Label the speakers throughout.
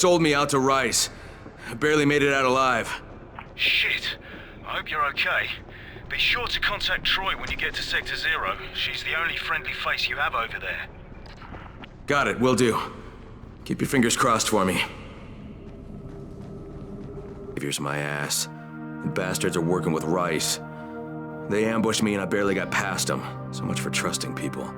Speaker 1: sold me out to Rice. I barely made it out alive.
Speaker 2: Shit. I hope you're okay. Be sure to contact Troy when you get to Sector 0. She's the only friendly face you have over there.
Speaker 1: Got it, will do. Keep your fingers crossed for me. Here's my ass. The bastards are working with Rice. They ambushed me and I barely got past them. So much for trusting people.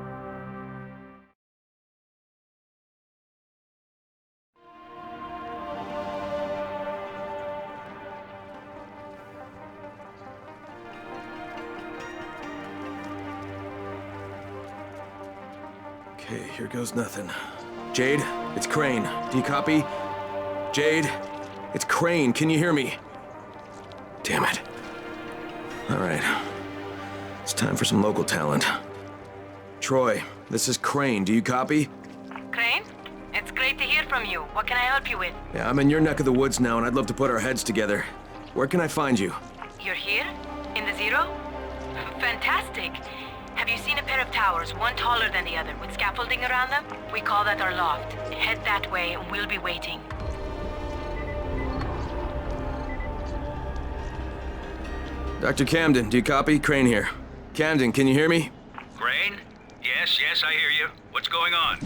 Speaker 1: Okay, here goes nothing. Jade, it's Crane. Do you copy? Jade, it's Crane. Can you hear me? Damn it. All right. It's time for some local talent. Troy, this is Crane. Do you copy?
Speaker 3: Crane? It's great to hear from you. What can I help you with?
Speaker 1: Yeah, I'm in your neck of the woods now, and I'd love to put our heads together. Where can I find you?
Speaker 3: You're here? In the Zero? Fantastic. Have you seen a pair of towers, one taller than the other, with scaffolding around them? We call that our loft. Head that way, and we'll be waiting.
Speaker 1: Dr. Camden, do you copy? Crane here. Camden, can you hear me?
Speaker 2: Crane? Yes, I hear you. What's going on?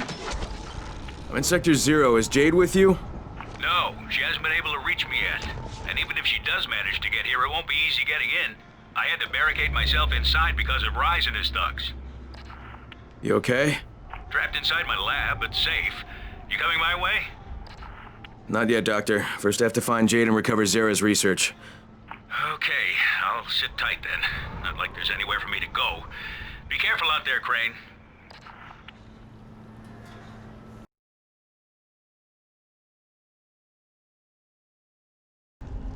Speaker 1: I'm in Sector 0. Is Jade with you?
Speaker 2: No, she hasn't been able to reach me yet. And even if she does manage to get here, it won't be easy getting in. I had to barricade myself inside because of Rise and his thugs.
Speaker 1: You okay?
Speaker 2: Trapped inside my lab, but safe. You coming my way?
Speaker 1: Not yet, Doctor. First I have to find Jade and recover Zara's research.
Speaker 2: Okay, I'll sit tight then. Not like there's anywhere for me to go. Be careful out there, Crane.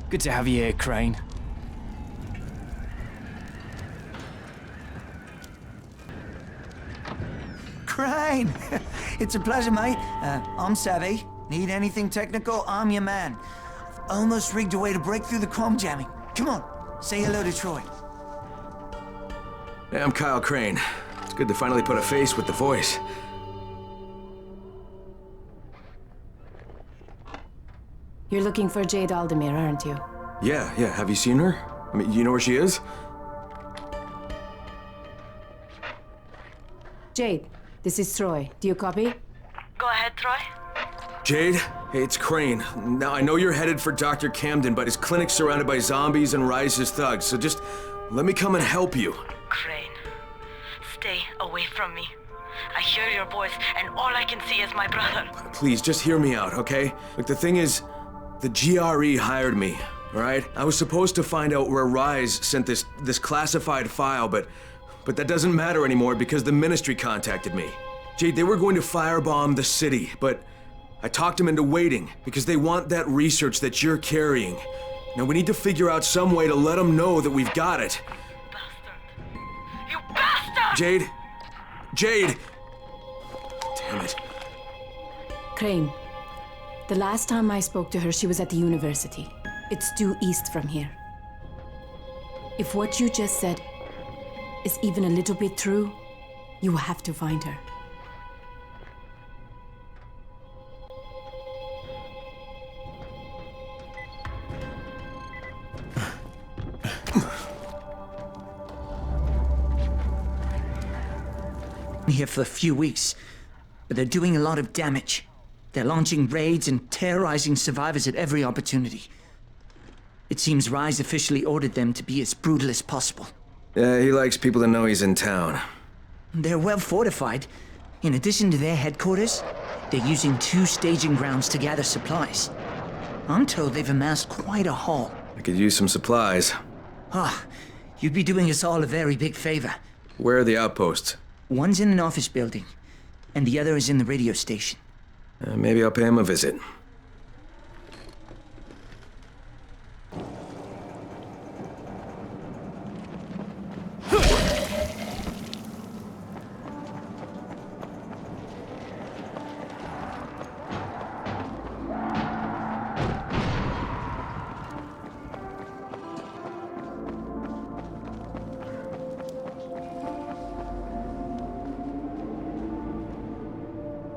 Speaker 4: Good to have you here, Crane.
Speaker 5: Crane! It's a pleasure, mate. I'm Savvy. Need anything technical, I'm your man. Almost rigged a way to break through the chrome jamming. Come on, say hello to Troy.
Speaker 1: Hey, I'm Kyle Crane. It's good to finally put a face with the voice.
Speaker 6: You're looking for Jade Aldemir, aren't you?
Speaker 1: Yeah. Have you seen her? I mean, you know where she is?
Speaker 6: Jade, this is Troy. Do you copy?
Speaker 3: Go ahead, Troy.
Speaker 1: Jade? Hey, it's Crane. Now, I know you're headed for Dr. Camden, but his clinic's surrounded by zombies and Rise's thugs, so just let me come and help you.
Speaker 3: Crane, stay away from me. I hear your voice, and all I can see is my brother.
Speaker 1: Please, just hear me out, okay? Look, the thing is, the GRE hired me, all right? I was supposed to find out where Rise sent this classified file, but that doesn't matter anymore because the Ministry contacted me. Jade, they were going to firebomb the city, but I talked them into waiting because they want that research that you're carrying. Now we need to figure out some way to let them know that we've got it.
Speaker 3: Bastard! You bastard!
Speaker 1: Jade! Damn it.
Speaker 6: Crane, the last time I spoke to her, she was at the university. It's due east from here. If what you just said is even a little bit true, you have to find her.
Speaker 5: Here for a few weeks, but they're doing a lot of damage. They're launching raids and terrorizing survivors at every opportunity. It seems Rise officially ordered them to be as brutal as possible.
Speaker 1: Yeah, he likes people to know he's in town.
Speaker 5: They're well fortified. In addition to their headquarters, they're using 2 staging grounds to gather supplies. I'm told they've amassed quite a haul.
Speaker 1: I could use some supplies.
Speaker 5: You'd be doing us all a very big favor.
Speaker 1: Where are the outposts?
Speaker 5: One's in an office building, and the other is in the radio station.
Speaker 1: Maybe I'll pay him a visit.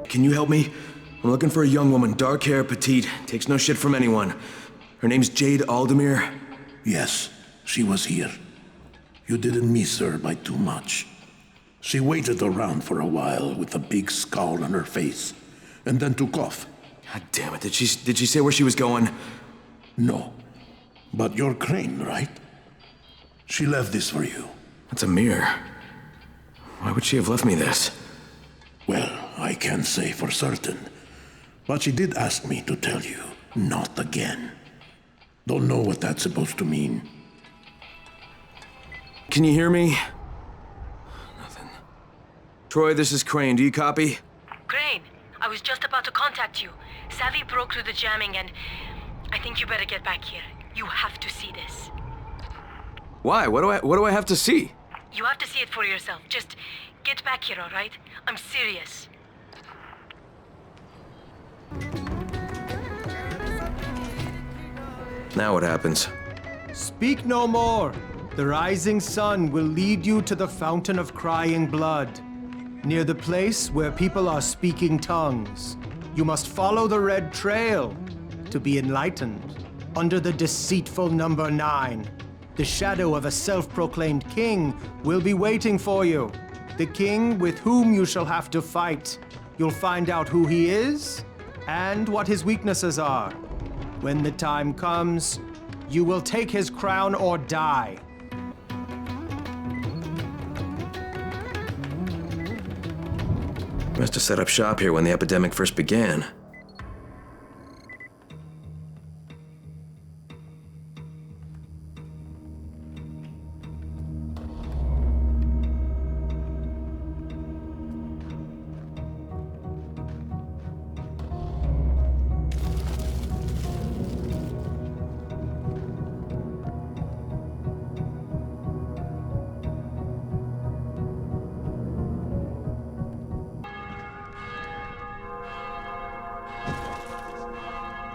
Speaker 1: Can you help me? I'm looking for a young woman, dark hair, petite, takes no shit from anyone. Her name's Jade Aldemir.
Speaker 4: Yes, she was here. You didn't miss her by too much. She waited around for a while with a big scowl on her face, and then took off.
Speaker 1: God damn it, did she say where she was going?
Speaker 4: No. But you're Crane, right? She left this for you.
Speaker 1: That's a mirror. Why would she have left me this?
Speaker 4: Well, I can't say for certain. But she did ask me to tell you, not again. Don't know what that's supposed to mean.
Speaker 1: Can you hear me? Nothing. Troy, this is Crane. Do you copy?
Speaker 3: Crane, I was just about to contact you. Savvy broke through the jamming and I think you better get back here. You have to see this.
Speaker 1: Why? What do I have to see?
Speaker 3: You have to see it for yourself. Just get back here, all right? I'm serious.
Speaker 1: Now what happens?
Speaker 7: Speak no more. The rising sun will lead you to the fountain of crying blood, near the place where people are speaking tongues. You must follow the red trail to be enlightened. Under the deceitful number 9, the shadow of a self-proclaimed king will be waiting for you. The king with whom you shall have to fight. You'll find out who he is and what his weaknesses are. When the time comes, you will take his crown or die.
Speaker 1: Must have set up shop here when the epidemic first began.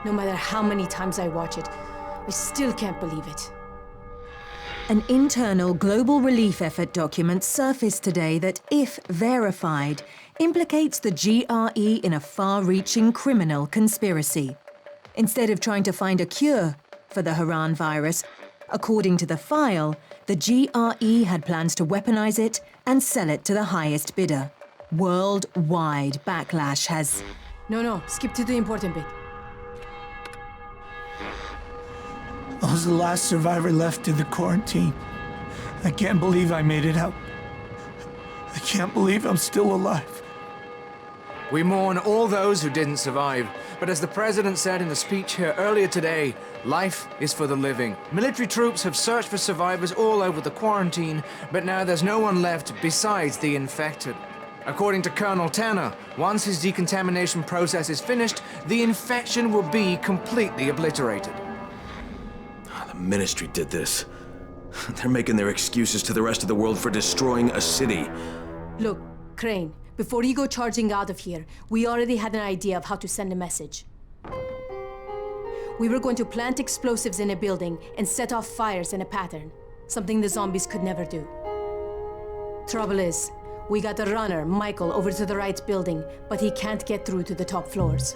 Speaker 6: No matter how many times I watch it, I still can't believe it.
Speaker 8: An internal global relief effort document surfaced today that, if verified, implicates the GRE in a far-reaching criminal conspiracy. Instead of trying to find a cure for the Haran virus, according to the file, the GRE had plans to weaponize it and sell it to the highest bidder. Worldwide backlash has...
Speaker 6: No, skip to the important bit.
Speaker 5: I was the last survivor left in the quarantine. I can't believe I made it out. I can't believe I'm still alive.
Speaker 9: We mourn all those who didn't survive, but as the president said in a speech here earlier today, life is for the living. Military troops have searched for survivors all over the quarantine, but now there's no one left besides the infected. According to Colonel Tanner, once his decontamination process is finished, the infection will be completely obliterated.
Speaker 1: The Ministry did this. They're making their excuses to the rest of the world for destroying a city.
Speaker 6: Look, Crane, before you go charging out of here, we already had an idea of how to send a message. We were going to plant explosives in a building and set off fires in a pattern, something the zombies could never do. Trouble is, we got the runner, Michael, over to the right building, but he can't get through to the top floors.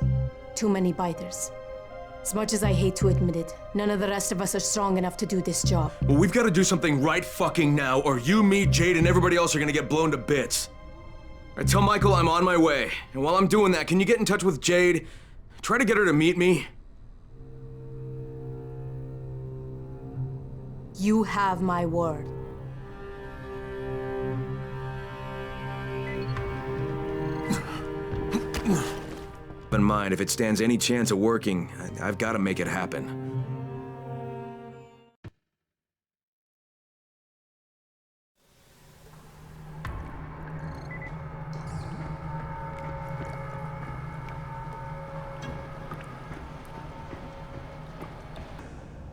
Speaker 6: Too many biters. As much as I hate to admit it, none of the rest of us are strong enough to do this job.
Speaker 1: Well, we've got to do something right fucking now, or you, me, Jade, and everybody else are gonna get blown to bits. I tell Michael I'm on my way, and while I'm doing that, can you get in touch with Jade? Try to get her to meet me.
Speaker 6: You have my word.
Speaker 1: In mind, if it stands any chance of working, I've got to make it happen.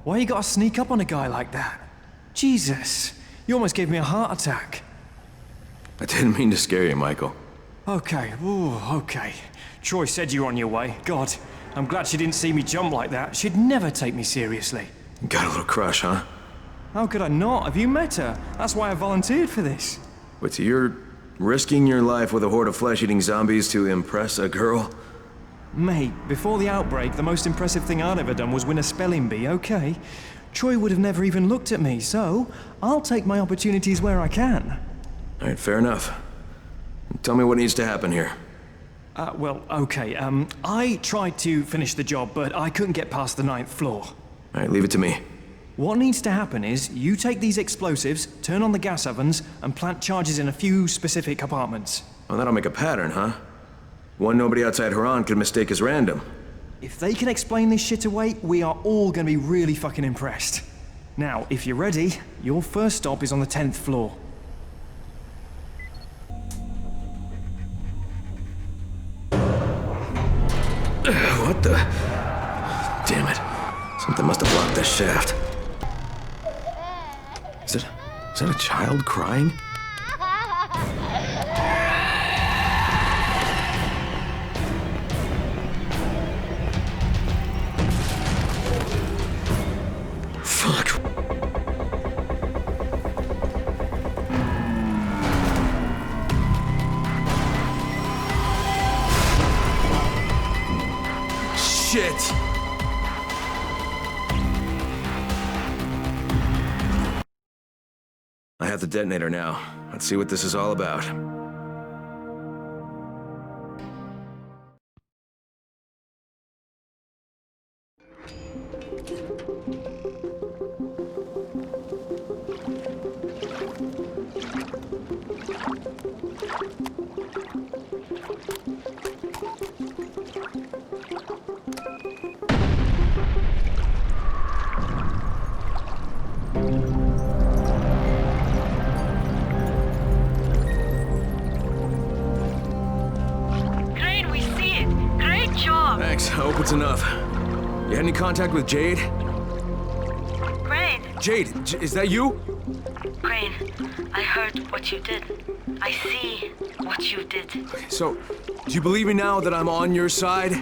Speaker 7: Why you gotta sneak up on a guy like that? Jesus, you almost gave me a heart attack.
Speaker 1: I didn't mean to scare you, Michael.
Speaker 7: Okay, ooh, okay. Troy said you were on your way. God, I'm glad she didn't see me jump like that. She'd never take me seriously.
Speaker 1: Got a little crush, huh?
Speaker 7: How could I not? Have you met her? That's why I volunteered for this.
Speaker 1: Wait, so you're risking your life with a horde of flesh-eating zombies to impress a girl?
Speaker 10: Mate, before the outbreak, the most impressive thing I'd ever done was win a spelling bee, okay? Troy would have never even looked at me, so I'll take my opportunities where I can.
Speaker 1: All right, fair enough. Tell me what needs to happen here.
Speaker 10: Well, okay, I tried to finish the job, but I couldn't get past the 9th floor.
Speaker 1: All right, leave it to me.
Speaker 10: What needs to happen is, you take these explosives, turn on the gas ovens, and plant charges in a few specific apartments.
Speaker 1: Well, that'll make a pattern, huh? One nobody outside Haran could mistake as random.
Speaker 10: If they can explain this shit away, we are all gonna be really fucking impressed. Now, if you're ready, your first stop is on the 10th floor.
Speaker 1: What the? Damn it. Something must have blocked this shaft. Is that a child crying? Fuck. Shit! I have the detonator now. Let's see what this is all about. Thanks, I hope it's enough. You had any contact with Jade?
Speaker 3: Crane!
Speaker 1: Jade, is that you?
Speaker 3: Crane, I heard what you did. I see what you did.
Speaker 1: So, do you believe me now that I'm on your side?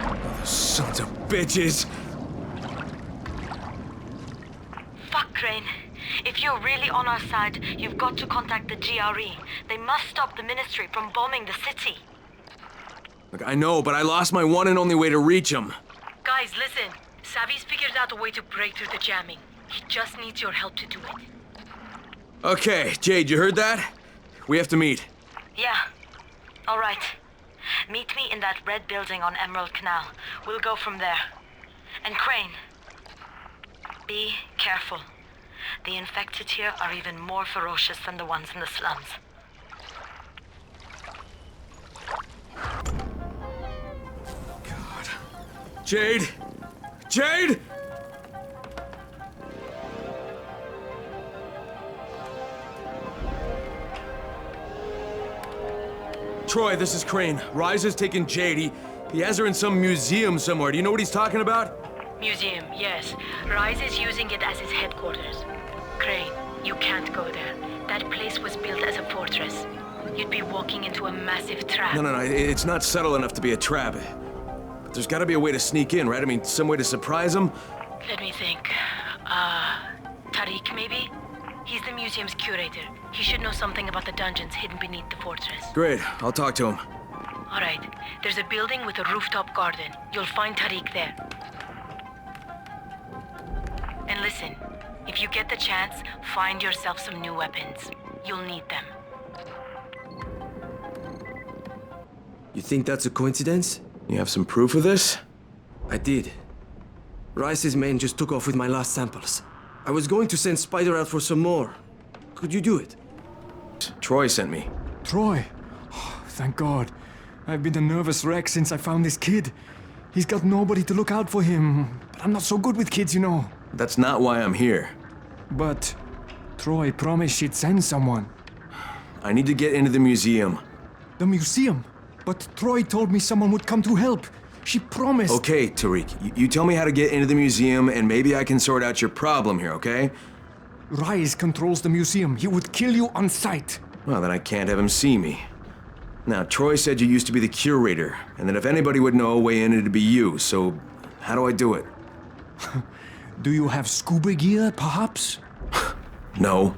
Speaker 1: Oh, those sons of bitches!
Speaker 3: Fuck, Crane. If you're really on our side, you've got to contact the GRE. They must stop the Ministry from bombing the city.
Speaker 1: Look, I know, but I lost my one and only way to reach him.
Speaker 3: Guys, listen. Savvy's figured out a way to break through the jamming. He just needs your help to do it.
Speaker 1: Okay, Jade, you heard that? We have to meet.
Speaker 3: Yeah. All right. Meet me in that red building on Emerald Canal. We'll go from there. And Crane, be careful. The infected here are even more ferocious than the ones in the slums.
Speaker 1: God. Jade! Jade! Troy, this is Crane. Rise has taken Jade. He has her in some museum somewhere. Do you know what he's talking about?
Speaker 3: Museum, yes. Rise is using it as his headquarters. Crane, you can't go there. That place was built as a fortress. You'd be walking into a massive trap.
Speaker 1: No, it's not subtle enough to be a trap. But there's gotta be a way to sneak in, right? I mean, some way to surprise him?
Speaker 3: Let me think. Tariq, maybe? He's the museum's curator. He should know something about the dungeons hidden beneath the fortress.
Speaker 1: Great, I'll talk to him.
Speaker 3: All right. There's a building with a rooftop garden. You'll find Tariq there. And listen, if you get the chance, find yourself some new weapons. You'll need them.
Speaker 11: You think that's a coincidence?
Speaker 1: You have some proof of this?
Speaker 11: I did. Rice's men just took off with my last samples. I was going to send Spider out for some more. Could you do it?
Speaker 1: Troy sent me.
Speaker 10: Troy? Oh, thank God. I've been a nervous wreck since I found this kid. He's got nobody to look out for him. But I'm not so good with kids, you know.
Speaker 1: That's not why I'm here.
Speaker 10: But Troy promised she'd send someone.
Speaker 1: I need to get into the museum.
Speaker 10: The museum? But Troy told me someone would come to help. She promised.
Speaker 1: Okay, Tariq, you tell me how to get into the museum and maybe I can sort out your problem here, okay?
Speaker 10: Rise controls the museum. He would kill you on sight.
Speaker 1: Well, then I can't have him see me. Now, Troy said you used to be the curator, and that if anybody would know a way in, it'd be you, so how do I do it?
Speaker 10: Do you have scuba gear, perhaps?
Speaker 1: No.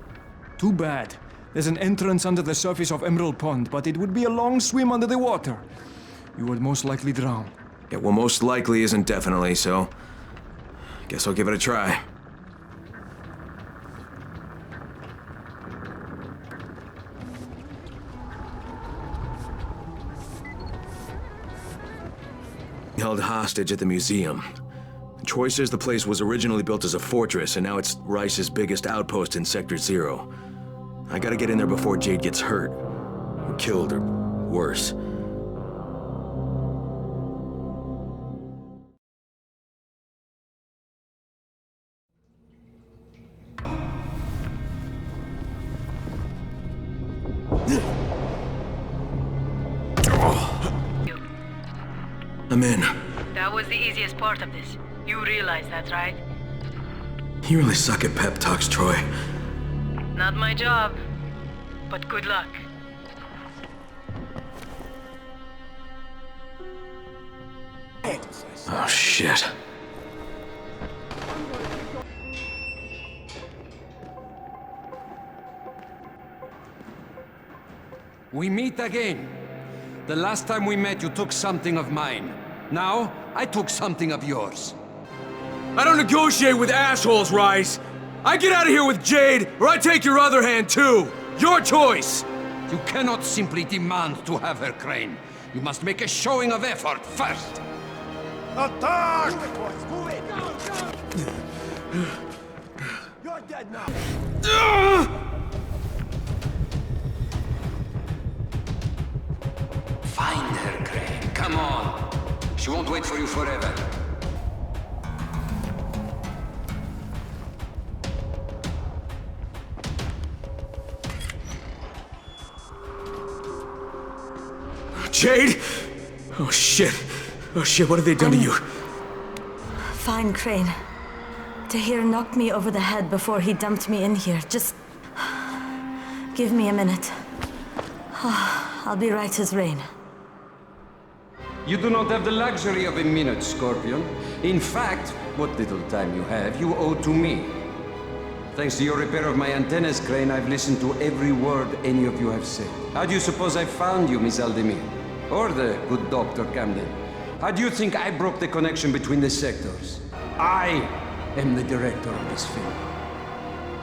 Speaker 10: Too bad. There's an entrance under the surface of Emerald Pond, but it would be a long swim under the water. You would most likely drown.
Speaker 1: Yeah, well, most likely isn't definitely, so... guess I'll give it a try. Held hostage at the museum. Troy says the place was originally built as a fortress, and now it's Rice's biggest outpost in Sector 0. I gotta get in there before Jade gets hurt. Or killed, or worse. I'm in.
Speaker 3: That was the easiest part of this. You realize that, right?
Speaker 1: You really suck at pep talks, Troy.
Speaker 3: Not my job, but good luck.
Speaker 1: Oh, shit.
Speaker 12: We meet again. The last time we met, you took something of mine. Now, I took something of yours.
Speaker 1: I don't negotiate with assholes, Rice! I get out of here with Jade, or I take your other hand, too! Your choice!
Speaker 12: You cannot simply demand to have her, Crane. You must make a showing of effort first.
Speaker 13: Attack! Move it! You're dead now.
Speaker 12: Find her, Crane. Come on. She won't wait for you forever.
Speaker 1: Jade? Oh shit. Oh shit, what have they done to you?
Speaker 3: Fine, Crane. Tahir knocked me over the head before he dumped me in here. Just... give me a minute. I'll be right as rain.
Speaker 12: You do not have the luxury of a minute, Scorpion. In fact, what little time you have, you owe to me. Thanks to your repair of my antennas, Crane, I've listened to every word any of you have said. How do you suppose I found you, Miss Aldemir? Or the good Dr. Camden? How do you think I broke the connection between the sectors? I am the director of this film.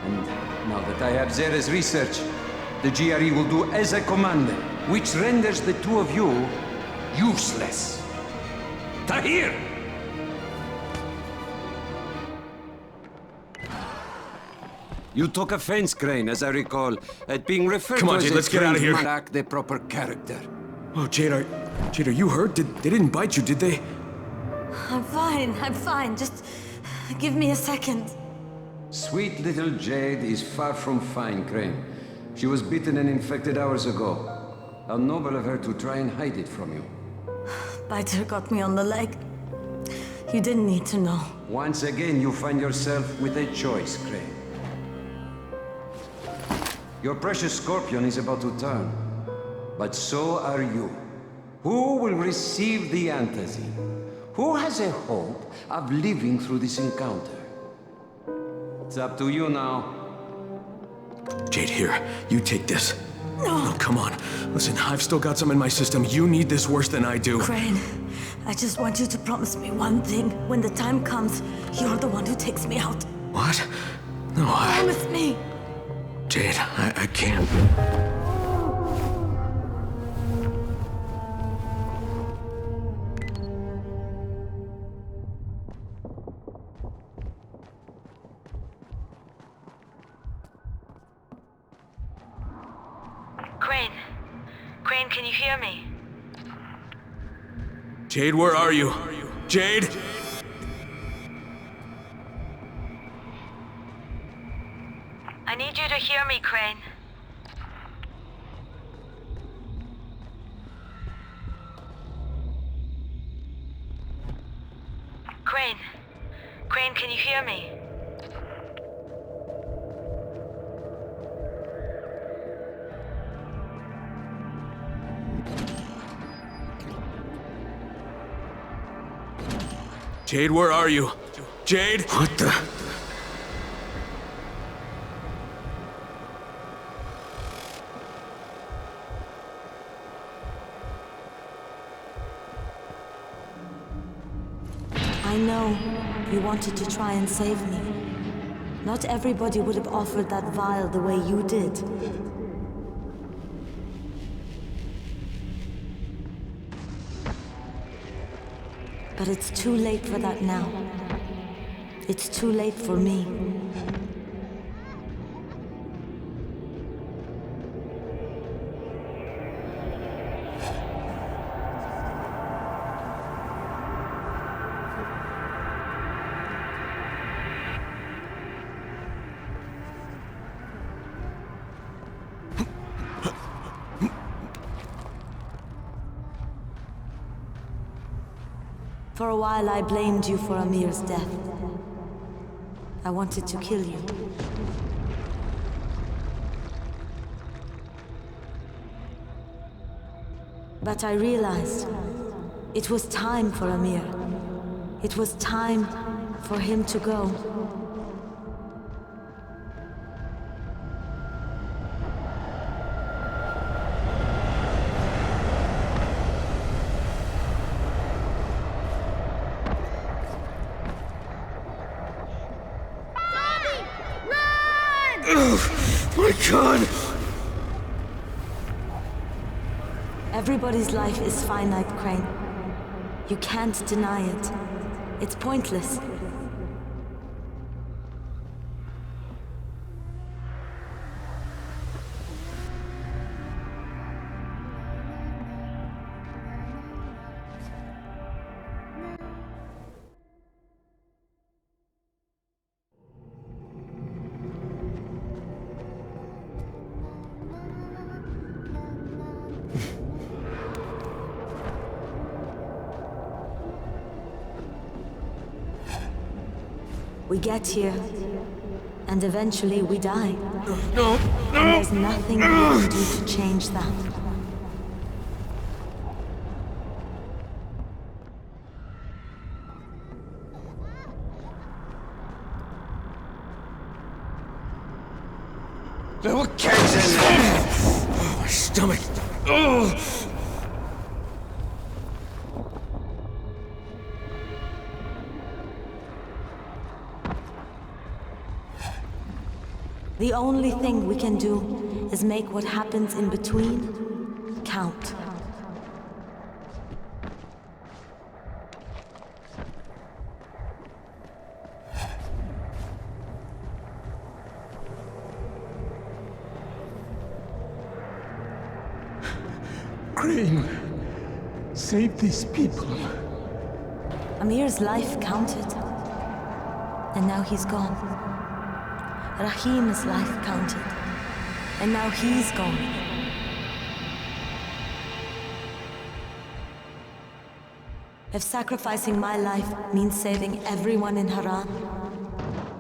Speaker 12: And now that I have Zera's research, the GRE will do as I commanded, which renders the two of you useless. Tahir! You took offense, Crane, as I recall, at being referred
Speaker 1: Come on,
Speaker 12: to
Speaker 1: Jade,
Speaker 12: as
Speaker 1: let's get out of here.
Speaker 12: Lack the proper character.
Speaker 1: Oh, Jade, are you hurt? They didn't bite you, did they?
Speaker 3: I'm fine. Just give me a second.
Speaker 12: Sweet little Jade is far from fine, Crane. She was bitten and infected hours ago. How noble of her to try and hide it from you.
Speaker 3: Biter got me on the leg. You didn't need to know.
Speaker 12: Once again, you find yourself with a choice, Crane. Your precious Scorpion is about to turn. But so are you. Who will receive the antazine? Who has a hope of living through this encounter? It's up to you now.
Speaker 1: Jade, here. You take this. No, come on. Listen, I've still got some in my system. You need this worse than I do.
Speaker 3: Crane, I just want you to promise me one thing. When the time comes, you're the one who takes me out.
Speaker 1: What? No,
Speaker 3: Promise me.
Speaker 1: Jade, I can't.
Speaker 3: Crane, can you hear me?
Speaker 1: Jade, where are you? Jade?
Speaker 3: I need you to hear me, Crane. Crane, can you hear me?
Speaker 1: Jade, where are you? Jade? What the?
Speaker 3: I know you wanted to try and save me. Not everybody would have offered that vial the way you did. But it's too late for that now. It's too late for me. For a while I blamed you for Amir's death. I wanted to kill you. But I realized it was time for Amir. It was time for him to go.
Speaker 1: My God!
Speaker 3: Everybody's life is finite, Crane. You can't deny it. It's pointless. We get here, and eventually we die.
Speaker 1: No!
Speaker 3: And there's nothing we can do to change that.
Speaker 1: There were cats in there! Oh, my stomach! Oh!
Speaker 3: The only thing we can do is make what happens in between count.
Speaker 4: Crane, save these people.
Speaker 3: Amir's life counted, and now he's gone. Rahim's life counted, and now he's gone. If sacrificing my life means saving everyone in Haran,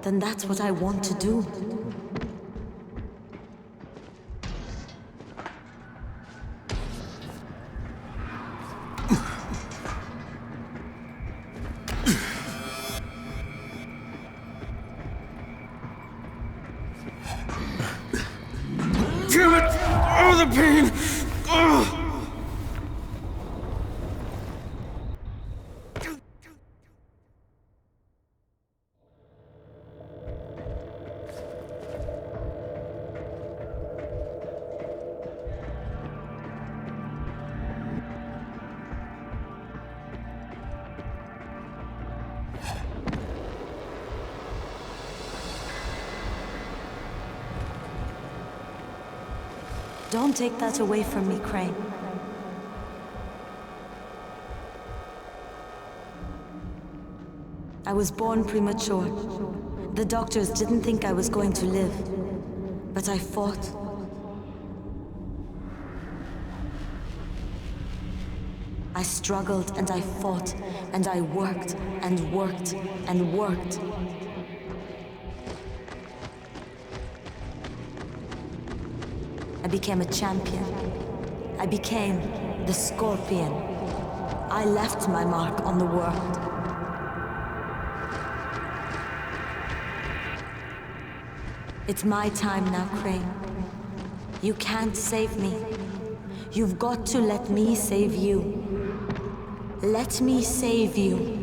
Speaker 3: then that's what I want to do.
Speaker 1: Damn it! Oh, the pain! Oh!
Speaker 3: Don't take that away from me, Crane. I was born premature. The doctors didn't think I was going to live, but I fought. I struggled and I fought, and I worked and worked and worked. I became a champion. I became the Scorpion. I left my mark on the world. It's my time now, Crane. You can't save me. You've got to let me save you. Let me save you.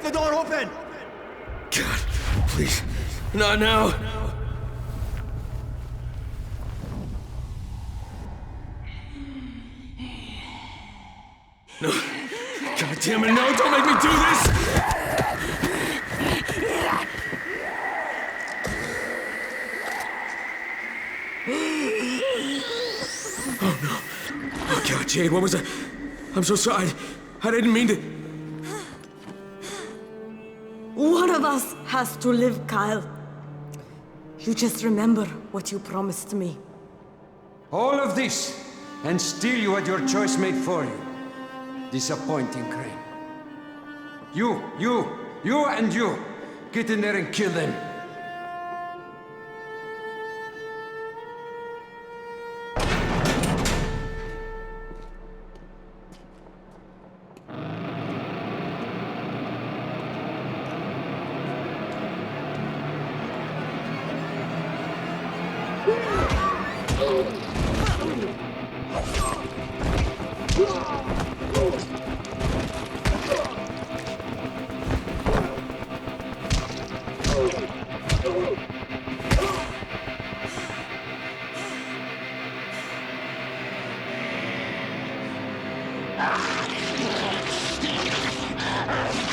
Speaker 13: Break the door open!
Speaker 1: God, please. Not now. No. God damn it, no, don't make me do this! Oh no. Oh God, Jade, what was that? I'm so sorry. I didn't mean to.
Speaker 14: One of us has to live, Kyle. You just remember what you promised me.
Speaker 12: All of this, and still you had your choice made for you. Disappointing, Crane. You, and you. Get in there and kill them.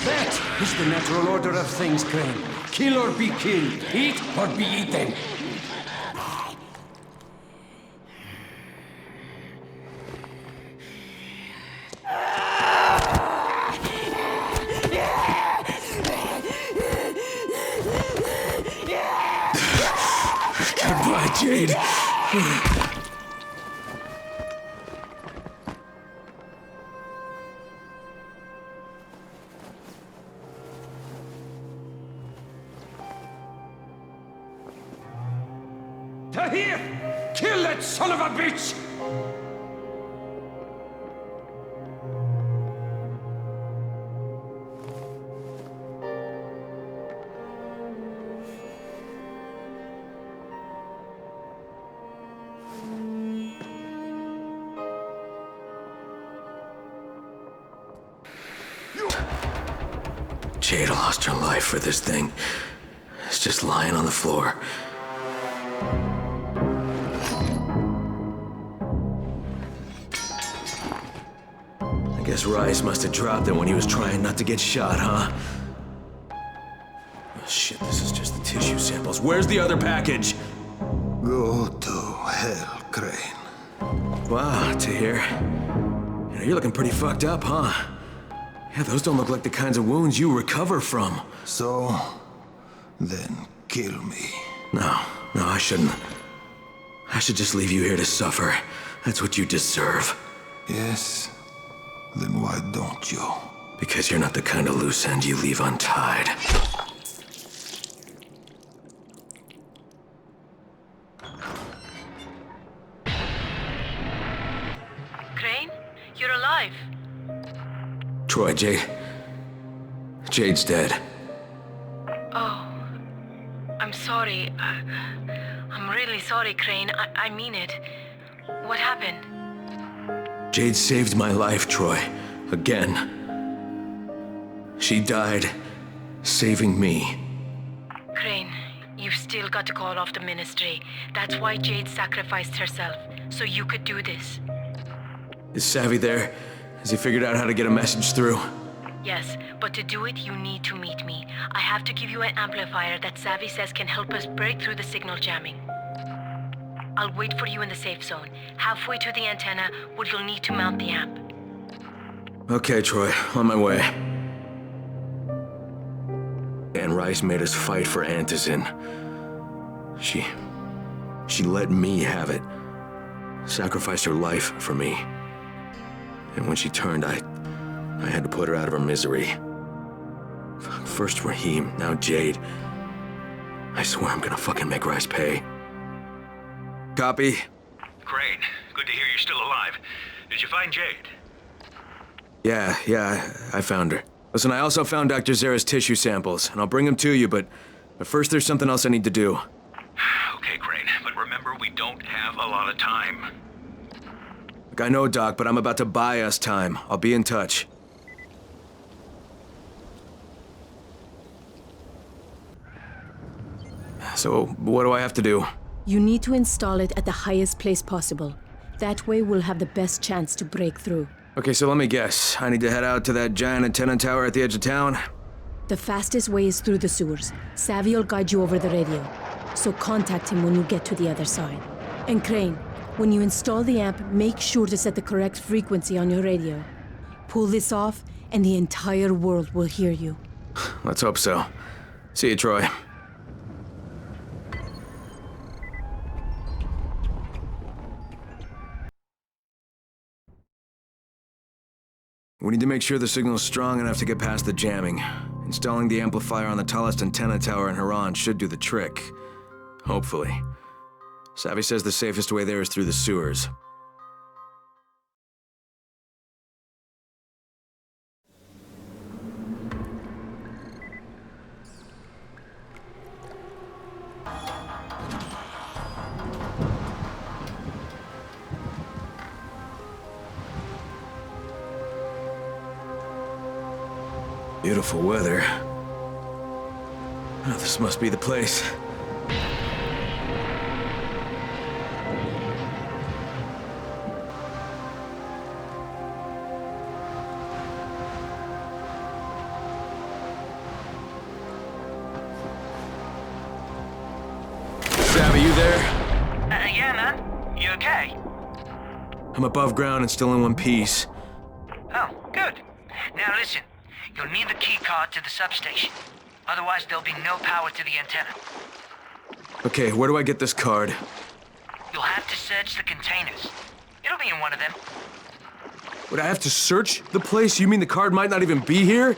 Speaker 12: That is the natural order of things, Crane. Kill or be killed. Eat or be eaten.
Speaker 1: Goodbye, Jade.
Speaker 12: Tahir! Kill that son of a bitch!
Speaker 1: Jade lost her life for this thing. It's just lying on the floor. I guess Rice must have dropped it when he was trying not to get shot, huh? Oh, shit, this is just the tissue samples. Where's the other package?
Speaker 4: Go to hell, Crane.
Speaker 1: Wow, Tahir. You know, you're looking pretty fucked up, huh? Yeah, those don't look like the kinds of wounds you recover from.
Speaker 4: So, then kill me.
Speaker 1: No, I shouldn't. I should just leave you here to suffer. That's what you deserve.
Speaker 4: Yes? Then why don't you?
Speaker 1: Because you're not the kind of loose end you leave untied.
Speaker 3: Crane, you're alive.
Speaker 1: Troy, Jade's dead.
Speaker 3: Oh, I'm sorry. I'm really sorry, Crane. I mean it. What happened?
Speaker 1: Jade saved my life, Troy. Again. She died saving me.
Speaker 3: Crane, you've still got to call off the ministry. That's why Jade sacrificed herself, so you could do this.
Speaker 1: Is Savvy there? Has he figured out how to get a message through?
Speaker 3: Yes, but to do it, you need to meet me. I have to give you an amplifier that Savvy says can help us break through the signal jamming. I'll wait for you in the safe zone, halfway to the antenna where you'll need to mount the amp.
Speaker 1: Okay, Troy, on my way. And Rice made us fight for Antizin. She let me have it. Sacrificed her life for me. And when she turned, I had to put her out of her misery. First Raheem, now Jade. I swear I'm gonna fucking make Rice pay. Copy?
Speaker 2: Crane, good to hear you're still alive. Did you find Jade?
Speaker 1: Yeah, I found her. Listen, I also found Dr. Zera's tissue samples, and I'll bring them to you, but first there's something else I need to do.
Speaker 2: Okay, Crane, but remember we don't have a lot of time.
Speaker 1: Look, I know, Doc, but I'm about to buy us time. I'll be in touch. So, what do I have to do?
Speaker 6: You need to install it at the highest place possible. That way we'll have the best chance to break through.
Speaker 1: Okay, so let me guess. I need to head out to that giant antenna tower at the edge of town?
Speaker 6: The fastest way is through the sewers. Savvy will guide you over the radio. So contact him when you get to the other side. And Crane, when you install the amp, make sure to set the correct frequency on your radio. Pull this off, and the entire world will hear you.
Speaker 1: Let's hope so. See you, Troy. We need to make sure the signal's strong enough to get past the jamming. Installing the amplifier on the tallest antenna tower in Haran should do the trick. Hopefully. Savvy says the safest way there is through the sewers. Beautiful weather. Oh, this must be the place. Savvy, you there?
Speaker 15: Yeah, man. You okay?
Speaker 1: I'm above ground and still in one piece.
Speaker 15: Oh, good. Now listen. You'll need the key card to the substation. Otherwise, there'll be no power to the antenna.
Speaker 1: Okay, where do I get this card?
Speaker 15: You'll have to search the containers. It'll be in one of them.
Speaker 1: Would I have to search the place? You mean the card might not even be here?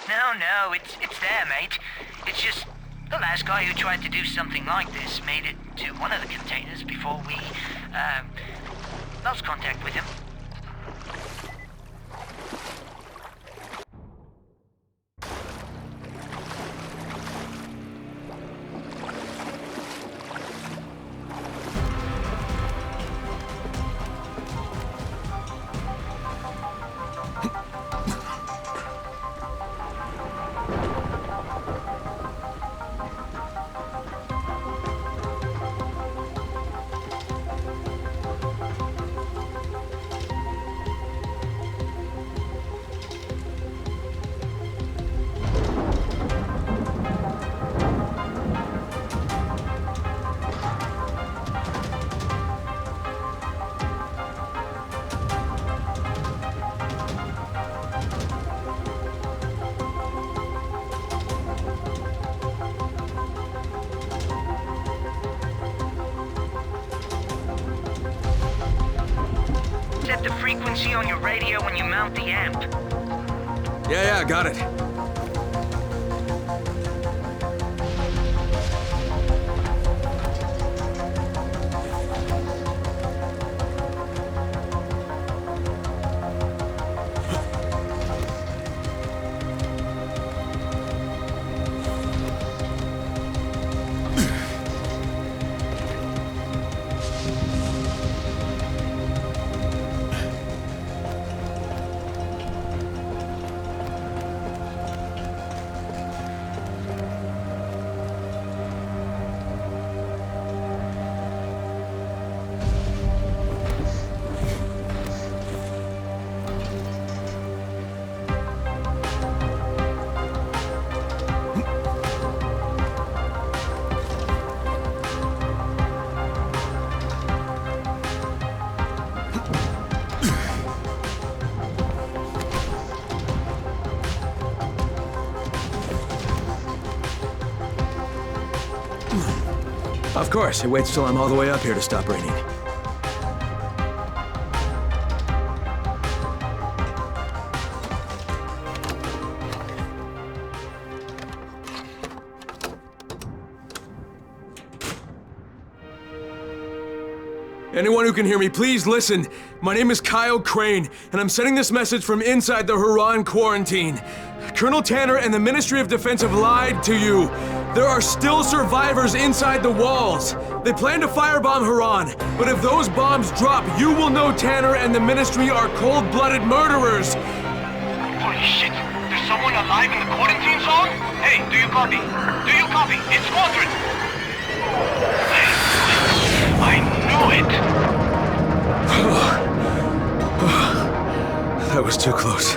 Speaker 15: No, it's there, mate. It's just the last guy who tried to do something like this made it to one of the containers before we, lost contact with him. Set the frequency on your radio when you mount the amp.
Speaker 1: Yeah, got it. Of course, it waits till I'm all the way up here to stop raining. Anyone who can hear me, please listen. My name is Kyle Crane, and I'm sending this message from inside the Haran quarantine. Colonel Tanner and the Ministry of Defense have lied to you. There are still survivors inside the walls. They plan to firebomb Haran, but if those bombs drop, you will know Tanner and the Ministry are cold-blooded murderers.
Speaker 15: Holy shit! There's
Speaker 2: someone alive in the quarantine zone? Hey, do you copy? Do you copy? It's Squadron! I knew it!
Speaker 1: That was too close.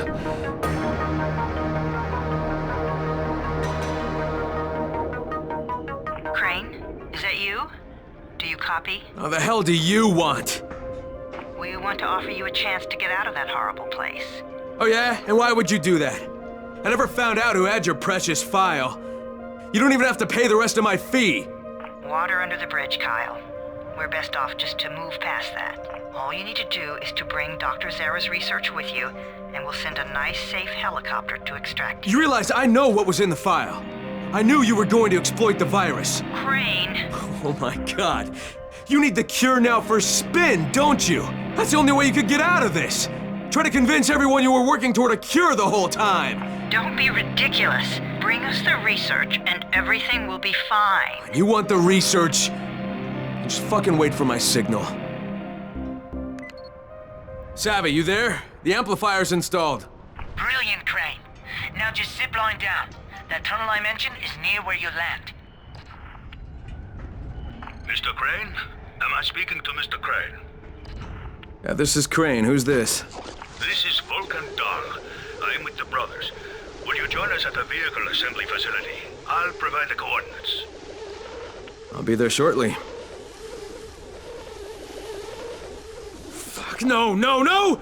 Speaker 3: Crane, is that you? Do you copy?
Speaker 1: How the hell do you want?
Speaker 3: We want to offer you a chance to get out of that horrible place.
Speaker 1: Oh yeah? And why would you do that? I never found out who had your precious file. You don't even have to pay the rest of my fee.
Speaker 3: Water under the bridge, Kyle. We're best off just to move past that. All you need to do is to bring Dr. Zara's research with you, and we'll send a nice, safe helicopter to extract you.
Speaker 1: You realize I know what was in the file. I knew you were going to exploit the virus.
Speaker 3: Crane!
Speaker 1: Oh my god. You need the cure now for spin, don't you? That's the only way you could get out of this. Try to convince everyone you were working toward a cure the whole time.
Speaker 3: Don't be ridiculous. Bring us the research, and everything will be fine.
Speaker 1: You want the research? Just fucking wait for my signal. Savvy, you there? The amplifier's installed.
Speaker 15: Brilliant, Crane. Now just zip line down. That tunnel I mentioned is near where you land.
Speaker 2: Mr. Crane? Am I speaking to Mr. Crane?
Speaker 1: Yeah, this is Crane. Who's this?
Speaker 2: This is Vulcan Dahl. I'm with the brothers. Will you join us at the vehicle assembly facility? I'll provide the coordinates.
Speaker 1: I'll be there shortly. Fuck, no, no, no!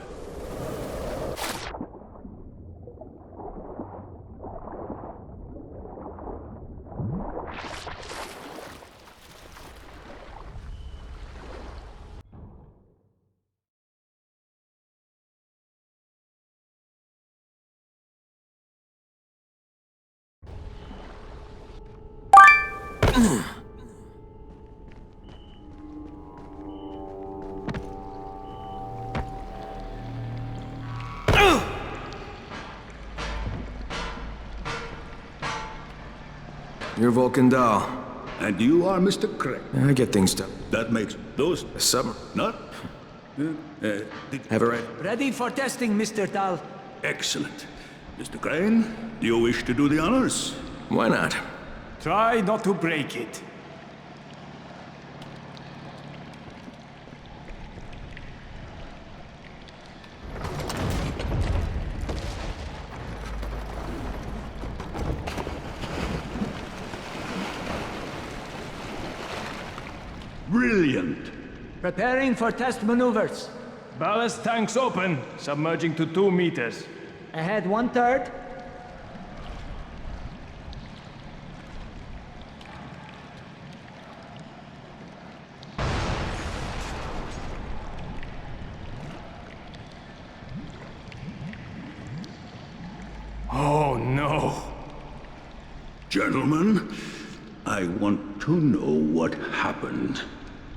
Speaker 1: You're Vulcan Dahl.
Speaker 16: And you are Mr. Crane.
Speaker 1: I get things done.
Speaker 16: That makes those
Speaker 1: summer.
Speaker 16: Not?
Speaker 1: Have it right.
Speaker 5: Ready for testing, Mr. Dahl.
Speaker 16: Excellent. Mr. Crane, do you wish to do the honors?
Speaker 1: Why not?
Speaker 10: Try not to break it.
Speaker 16: Brilliant.
Speaker 5: Preparing for test maneuvers.
Speaker 10: Ballast tanks open, submerging to 2 meters.
Speaker 5: Ahead 1/3.
Speaker 10: Oh no.
Speaker 16: Gentlemen, I want to know what happened.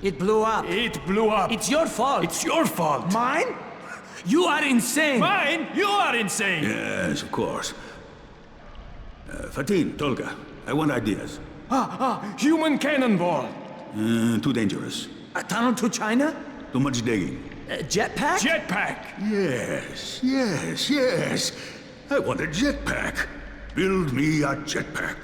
Speaker 5: It blew up.
Speaker 10: It blew up.
Speaker 5: It's your fault.
Speaker 10: It's your fault.
Speaker 5: Mine? You are insane.
Speaker 10: Mine? You are insane.
Speaker 16: Yes, of course. Fatin, Tolga, I want ideas.
Speaker 10: Human cannonball.
Speaker 16: Too dangerous.
Speaker 5: A tunnel to China?
Speaker 16: Too much digging.
Speaker 5: Jetpack?
Speaker 10: Jetpack.
Speaker 16: Yes, yes, yes. I want a jetpack. Build me a jetpack.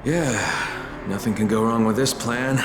Speaker 1: Yeah, nothing can go wrong with this plan.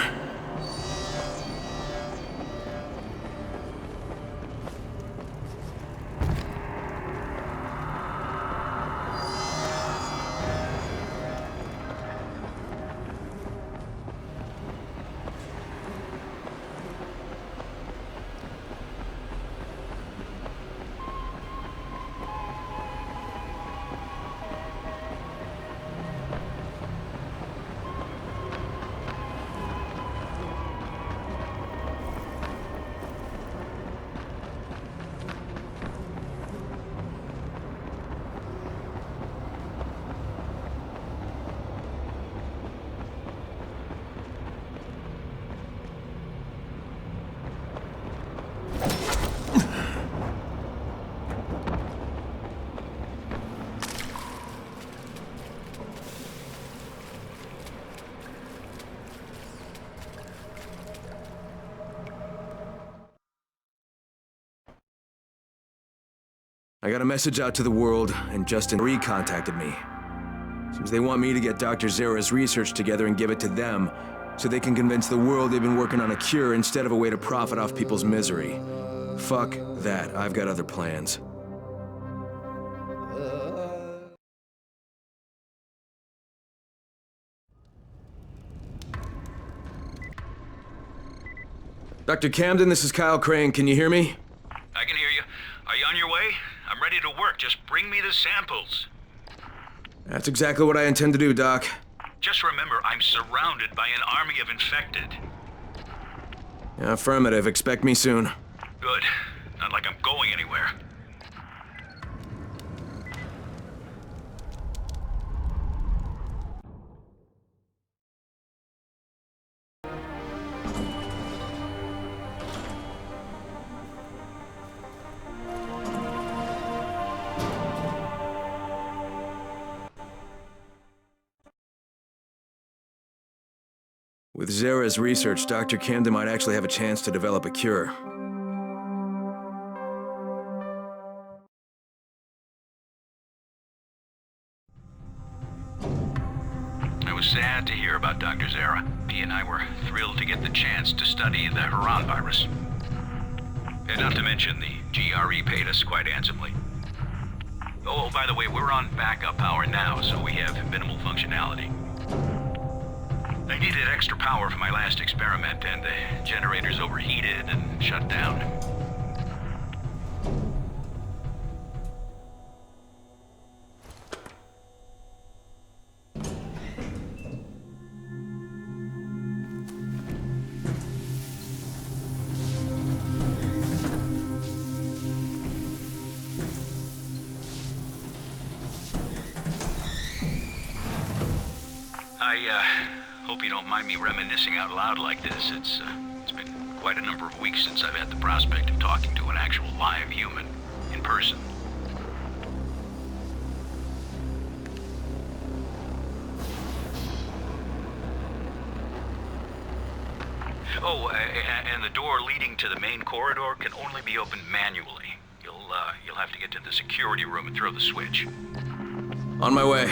Speaker 1: I got a message out to the world, and Justin recontacted me. Seems they want me to get Dr. Zera's research together and give it to them, so they can convince the world they've been working on a cure instead of a way to profit off people's misery. Fuck that. I've got other plans. Dr. Camden, this is Kyle Crane. Can you hear me?
Speaker 2: I can hear you. Are you on your way? I'm ready to work. Just bring me the samples.
Speaker 1: That's exactly what I intend to do, Doc.
Speaker 2: Just remember, I'm surrounded by an army of infected.
Speaker 1: Affirmative. Expect me soon.
Speaker 2: Good. Not like I'm going anywhere.
Speaker 1: With Zera's research, Dr. Camden might actually have a chance to develop a cure.
Speaker 2: I was sad to hear about Dr. Zera. He and I were thrilled to get the chance to study the Haran virus. And not to mention the GRE paid us quite handsomely. Oh, by the way, we're on backup power now, so we have minimal functionality. I needed extra power for my last experiment, and the generators overheated and shut down. Hope you don't mind me reminiscing out loud like this. It's been quite a number of weeks since I've had the prospect of talking to an actual live human in person. Oh, and the door leading to the main corridor can only be opened manually. You'll have to get to the security room and throw the switch.
Speaker 1: On my way.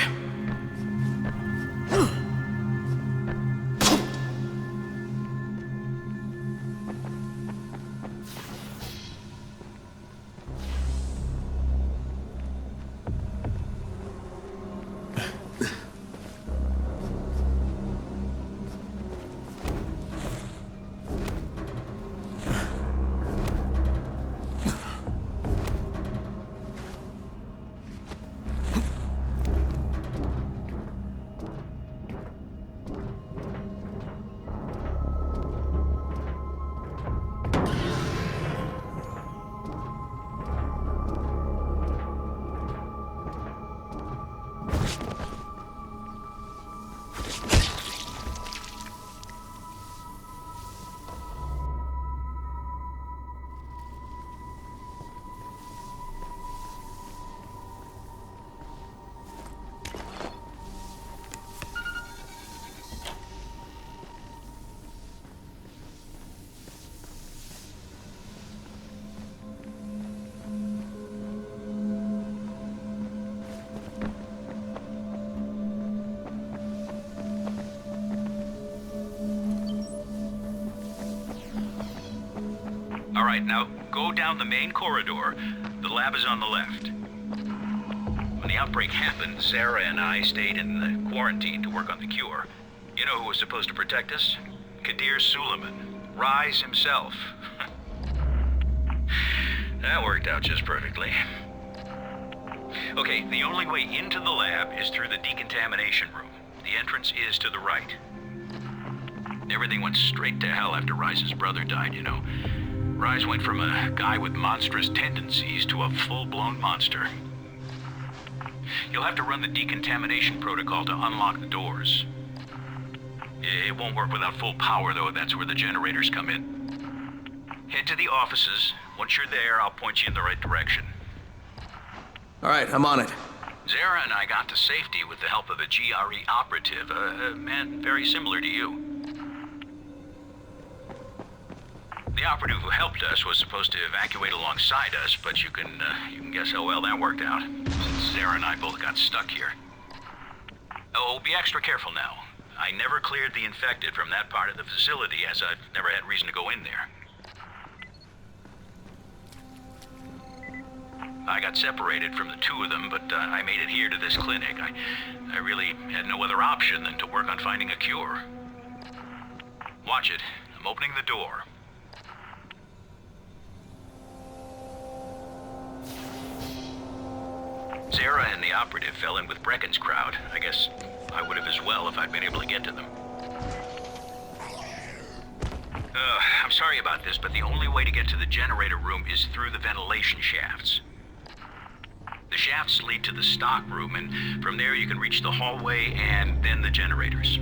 Speaker 2: All right, now go down the main corridor. The lab is on the left. When the outbreak happened, Sarah and I stayed in the quarantine to work on the cure. You know who was supposed to protect us? Kadir Suleiman, Rise himself. That worked out just perfectly. Okay, the only way into the lab is through the decontamination room. The entrance is to the right. Everything went straight to hell after Rise's brother died, you know. Rise went from a guy with monstrous tendencies to a full-blown monster. You'll have to run the decontamination protocol to unlock the doors. It won't work without full power, though. That's where the generators come in. Head to the offices. Once you're there, I'll point you in the right direction.
Speaker 1: All right, I'm on it.
Speaker 2: Zara and I got to safety with the help of a GRE operative, a man very similar to you. The operative who helped us was supposed to evacuate alongside us, but you can guess how well that worked out, since Sarah and I both got stuck here. Oh, be extra careful now. I never cleared the infected from that part of the facility, as I've never had reason to go in there. I got separated from the two of them, but I made it here to this clinic. I really had no other option than to work on finding a cure. Watch it. I'm opening the door. Sarah and the operative fell in with Brecken's crowd. I guess I would have as well if I'd been able to get to them. I'm sorry about this, but the only way to get to the generator room is through the ventilation shafts. The shafts lead to the stock room, and from there you can reach the hallway and then the generators.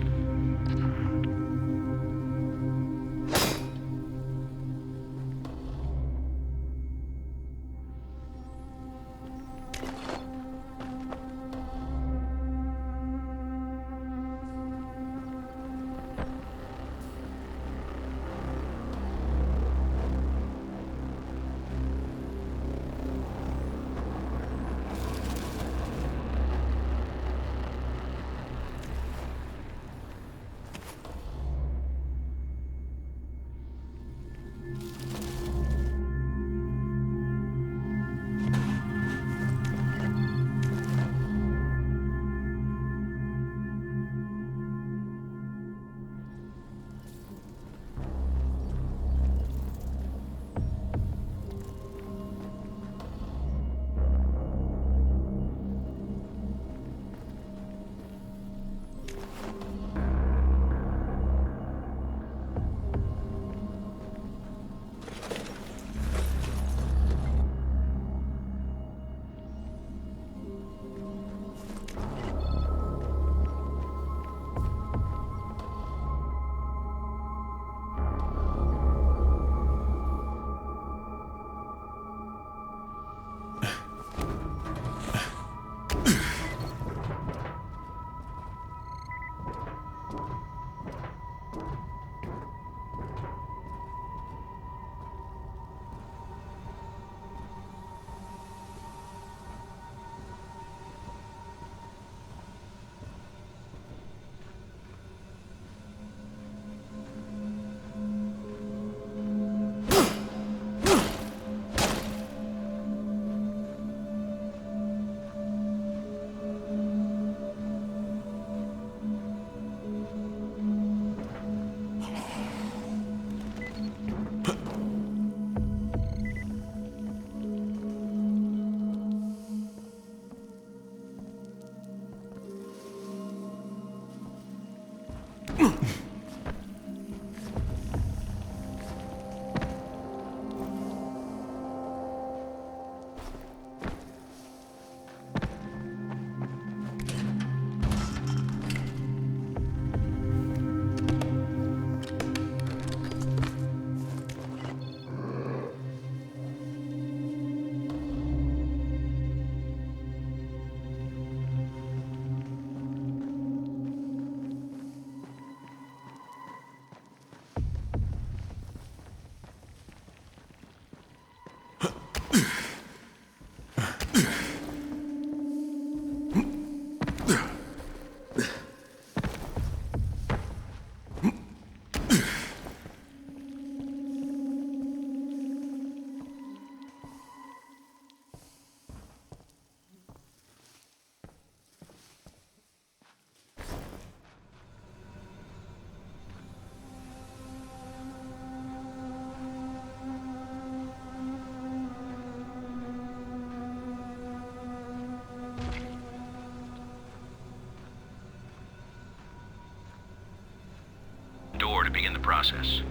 Speaker 2: To begin the process.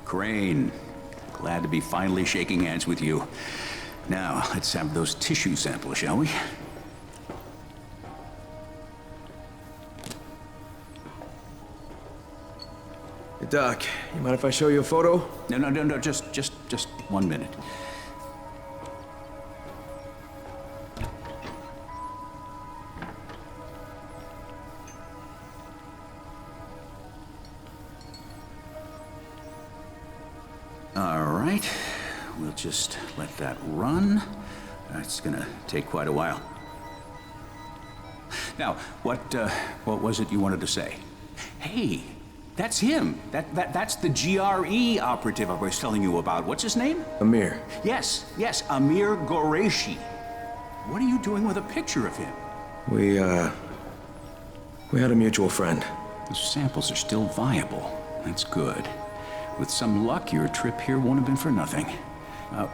Speaker 16: Crane, glad to be finally shaking hands with you. Now, let's have those tissue samples, shall we?
Speaker 1: Hey, Doc, you mind if I show you a photo?
Speaker 16: No, just 1 minute. All right, we'll just let that run. It's gonna take quite a while. Now, what was it you wanted to say? Hey, that's him. That's the GRE operative I was telling you about. What's his name?
Speaker 1: Amir.
Speaker 16: Yes, Amir Qureshi. What are you doing with a picture of him?
Speaker 1: We had a mutual friend.
Speaker 16: The samples are still viable. That's good. With some luck, your trip here won't have been for nothing.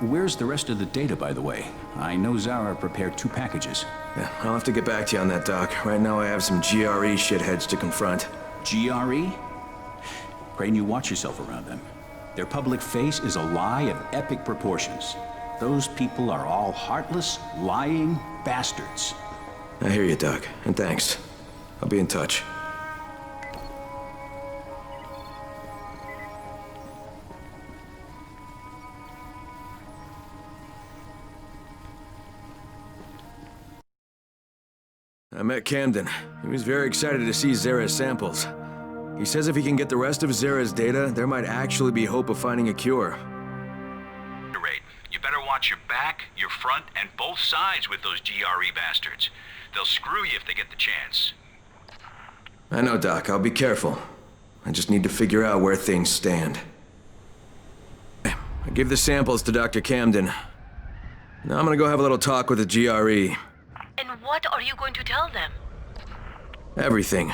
Speaker 16: Where's the rest of the data, by the way? I know Zara prepared 2 packages.
Speaker 1: Yeah, I'll have to get back to you on that, Doc. Right now I have some GRE shitheads to confront.
Speaker 16: GRE? Crane, you watch yourself around them. Their public face is a lie of epic proportions. Those people are all heartless, lying bastards.
Speaker 1: I hear you, Doc, and thanks. I'll be in touch. I met Camden. He was very excited to see Zara's samples. He says if he can get the rest of Zara's data, there might actually be hope of finding a cure.
Speaker 2: You better watch your back, your front, and both sides with those GRE bastards. They'll screw you if they get the chance.
Speaker 1: I know, Doc. I'll be careful. I just need to figure out where things stand. I gave the samples to Dr. Camden. Now I'm gonna go have a little talk with the GRE.
Speaker 3: And what are you going to tell them?
Speaker 1: Everything.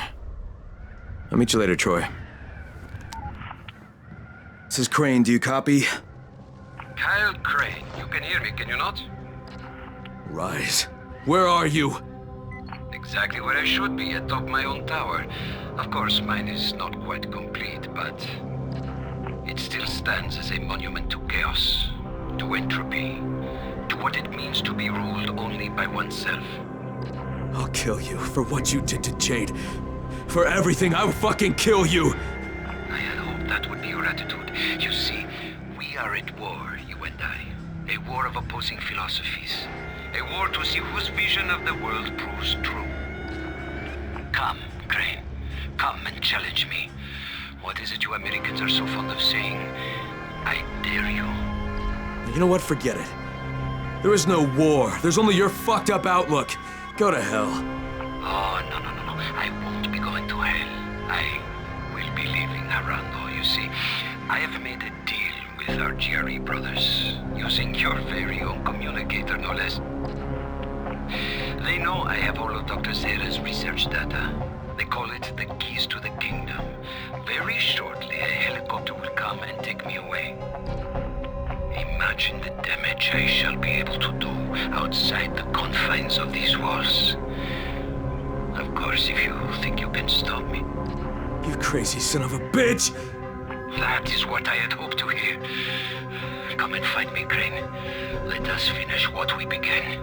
Speaker 1: I'll meet you later, Troy. This is Crane. Do you copy?
Speaker 12: Kyle Crane, you can hear me, can you not?
Speaker 1: Rise. Where are you?
Speaker 12: Exactly where I should be, atop my own tower. Of course, mine is not quite complete, but it still stands as a monument to chaos, to entropy, to what it means to be ruled only by oneself.
Speaker 1: I'll kill you for what you did to Jade. For everything, I will fucking kill you!
Speaker 12: I had hoped that would be your attitude. You see, we are at war, you and I. A war of opposing philosophies. A war to see whose vision of the world proves true. Come, Crane. Come and challenge me. What is it you Americans are so fond of saying? I dare you.
Speaker 1: You know what? Forget it. There is no war. There's only your fucked up outlook. Go to hell.
Speaker 12: Oh, no. I won't be going to hell. I will be leaving Arando. You see, I have made a deal with our GRE brothers, using your very own communicator, no less. They know I have all of Dr. Zara's research data. They call it the keys to the kingdom. Very shortly, a helicopter will come and take me away. Imagine the damage I shall be able to do outside the confines of these walls. Of course, if you think you can stop me.
Speaker 1: You crazy son of a bitch!
Speaker 12: That is what I had hoped to hear. Come and find me, Crane. Let us finish what we began.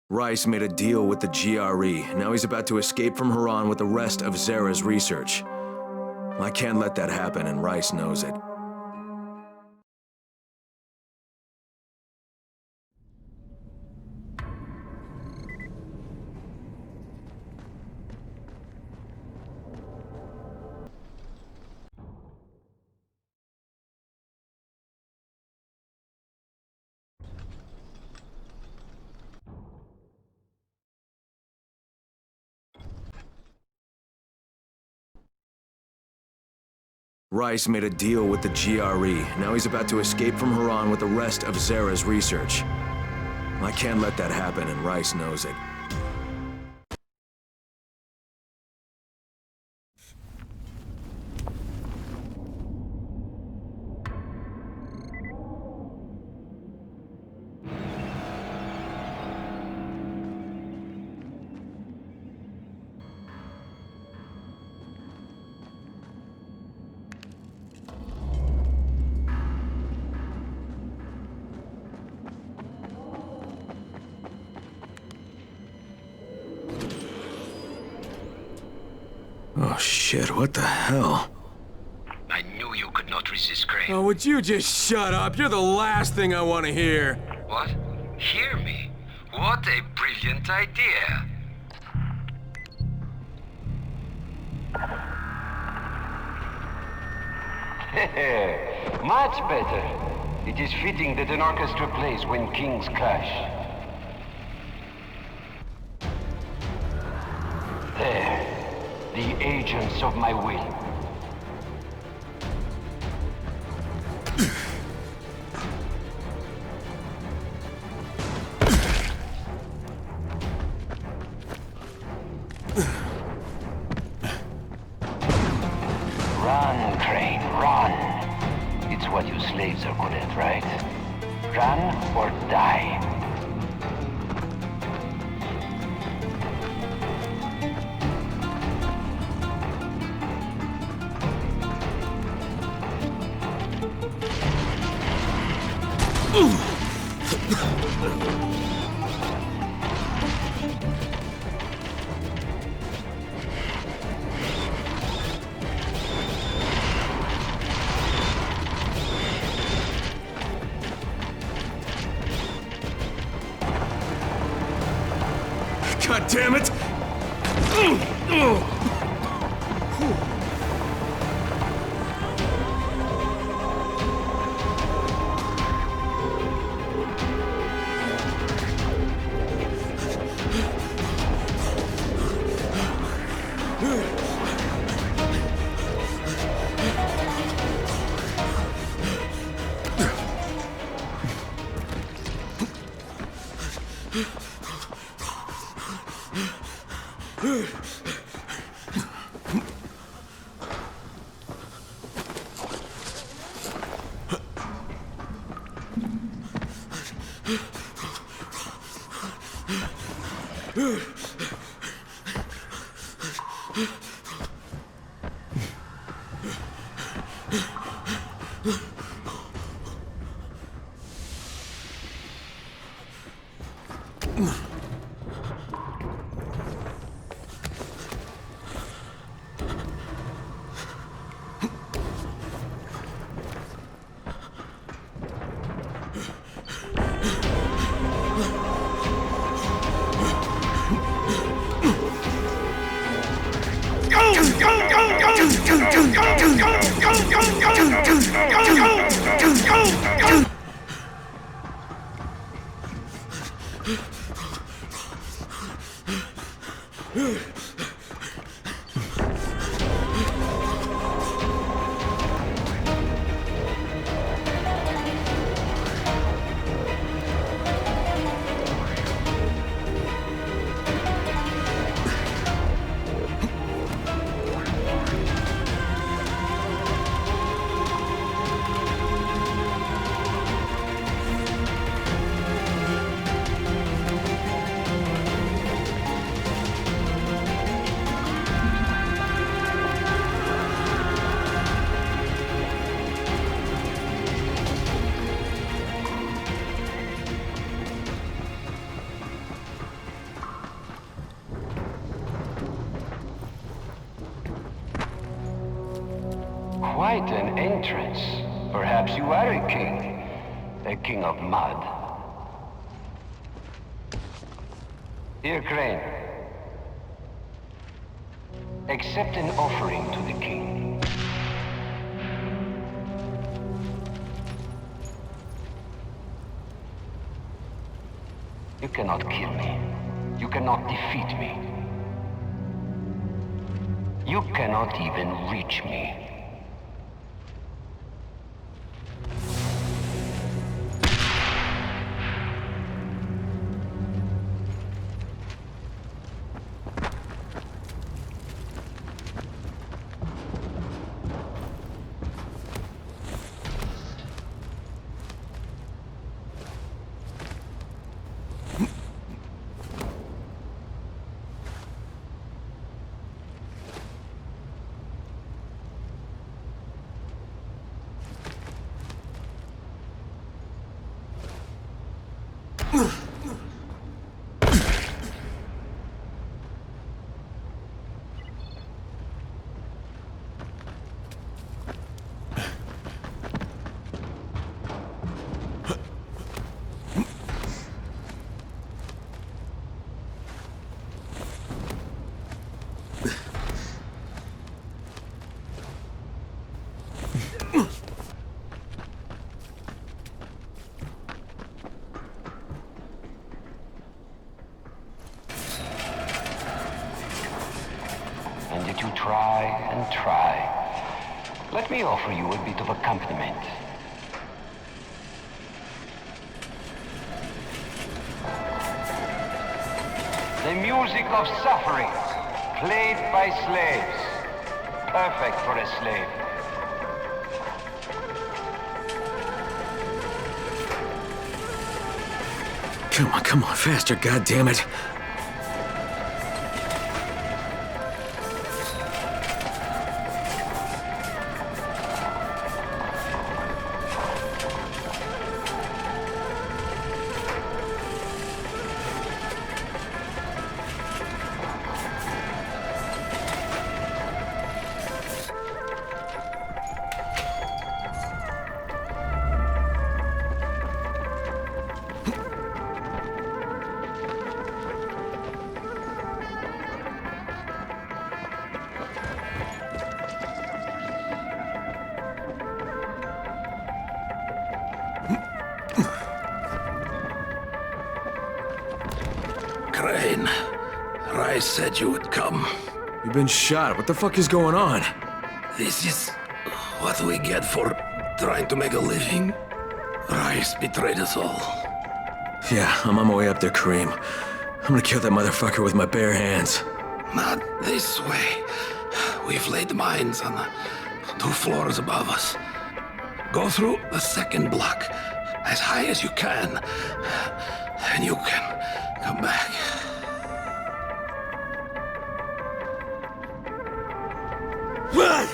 Speaker 1: Rice made a deal with the GRE. Now he's about to escape from Haran with the rest of Zara's research. I can't let that happen, and Rice knows it. Rice made a deal with the GRE. Now he's about to escape from Haran with the rest of Zara's research. I can't let that happen, and Rice knows it. Shit, what the hell?
Speaker 2: I knew you could not resist, Crane.
Speaker 1: Oh, would you just shut up? You're the last thing I want to hear.
Speaker 2: What? Hear me? What a brilliant idea.
Speaker 12: Much better. It is fitting that an orchestra plays when kings clash. There, the agents of my will. Run, Crane, run. It's what you slaves are good at, right? Run or die.
Speaker 1: God damn it!
Speaker 12: Quite an entrance. Perhaps you are a king. A king of mud. Here, Crane. Accept an offering to the king. You cannot kill me. You cannot defeat me. You cannot even reach me. Let me offer you a bit of accompaniment. The music of suffering, played by slaves. Perfect for a slave.
Speaker 1: Come on, faster, goddammit.
Speaker 4: Crane, Rice said you would come.
Speaker 1: You've been shot. What the fuck is going on?
Speaker 4: This is what we get for trying to make a living. Rice betrayed us all.
Speaker 1: Yeah, I'm on my way up there, Kareem. I'm gonna kill that motherfucker with my bare hands.
Speaker 4: Not this way. We've laid mines on the 2 floors above us. Go through the 2nd block, as high as you can, and you can come back.
Speaker 1: What?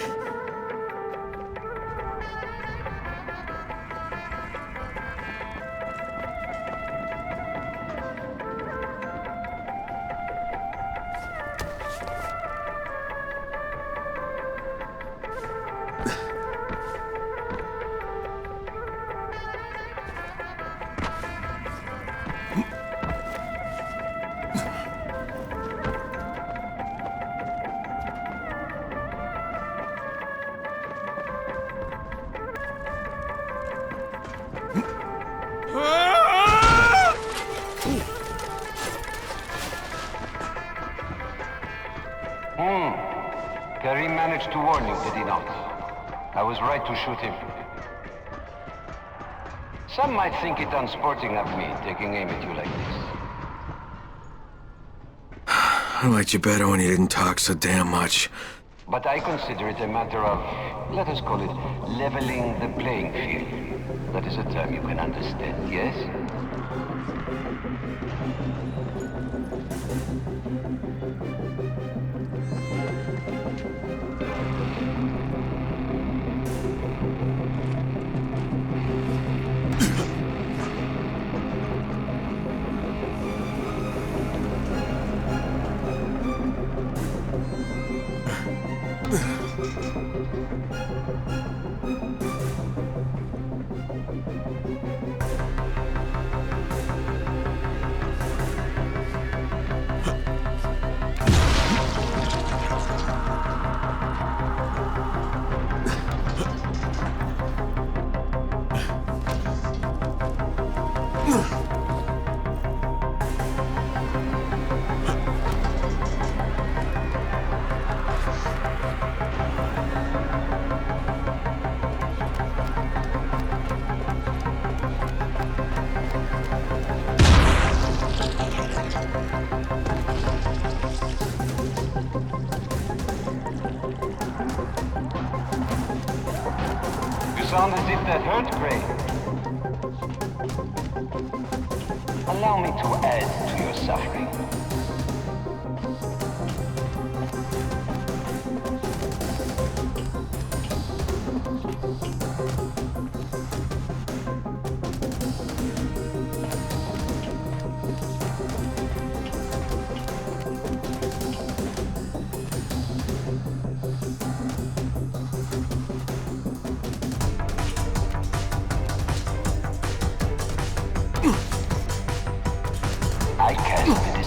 Speaker 12: Karim managed to warn you, did he not? I was right to shoot him. Some might think it unsporting of me, taking aim at you like this.
Speaker 1: I liked you better when you didn't talk so damn much.
Speaker 12: But I consider it a matter of, let us call it, leveling the playing field. That is a term you can understand, yes? Sound as if that hurt, Gray. Allow me to add to your suffering. I cast the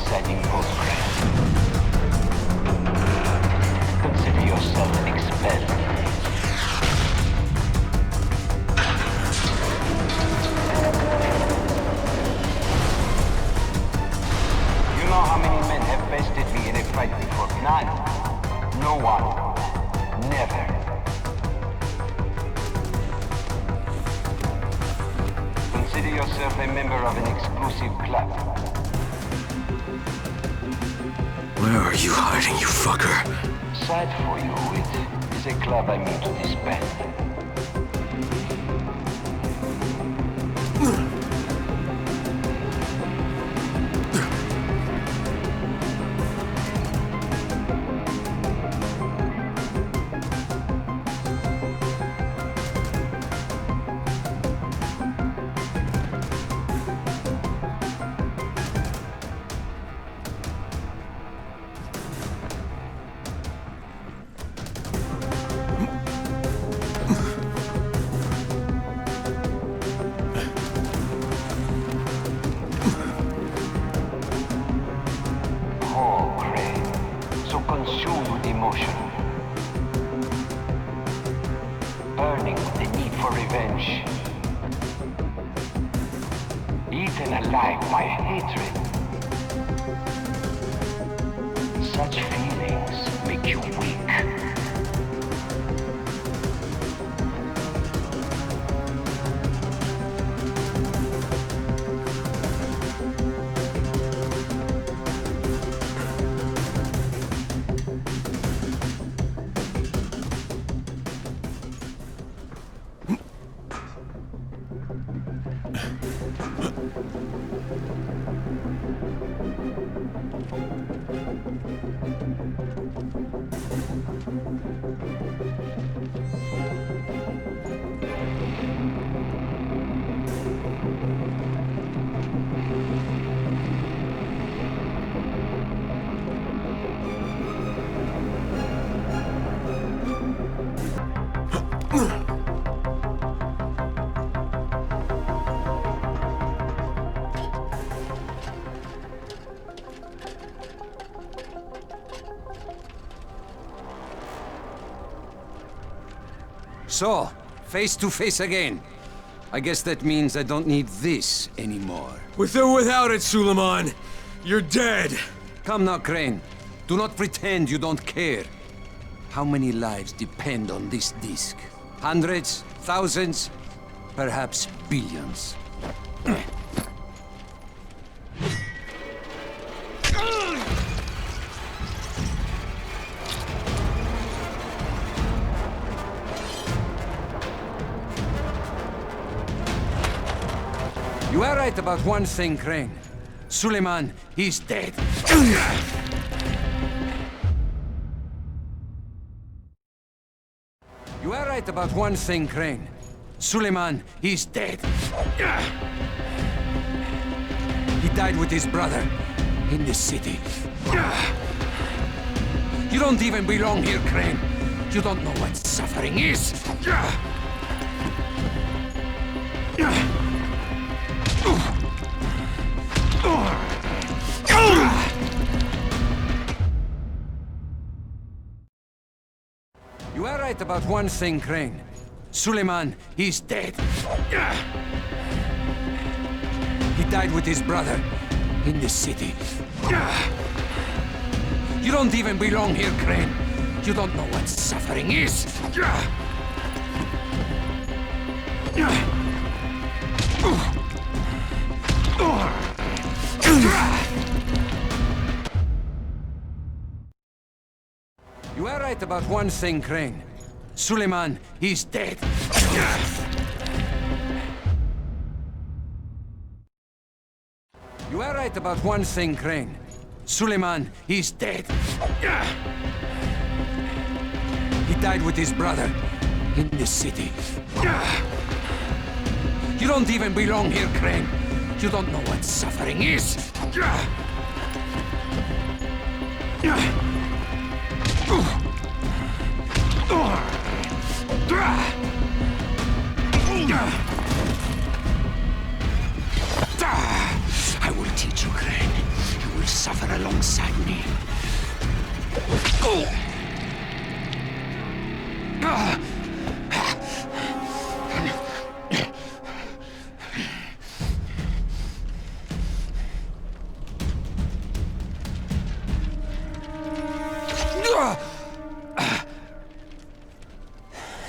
Speaker 12: yourself a member of an exclusive club.
Speaker 1: Where are you hiding, you fucker?
Speaker 12: Sad for you, it is a club I mean to disband. Consumed with emotion, burning with the need for revenge, eaten alive by hatred. Such feelings make you weak. So, face to face again. I guess that means I don't need this anymore.
Speaker 1: With or without it, Suleiman, you're dead.
Speaker 12: Come now, Crane. Do not pretend you don't care. How many lives depend on this disc? Hundreds? Thousands? Perhaps billions. You are right about one thing, Crane. Suleiman, he's dead. You are right about one thing, Crane. Suleiman, he's dead. He died with his brother in this city. You don't even belong here, Crane. You don't know what suffering is. You are right about one thing, Crane. Suleiman, he's dead. He died with his brother in this city. You don't even belong here, Crane. You don't know what suffering is. You are right about one thing, Crane. Suleiman, he's dead. You are right about one thing, Crane. Suleiman, he's dead. He died with his brother in this city. You don't even belong here, Crane. You don't know what suffering is. I will teach you, Crane. You will suffer alongside me.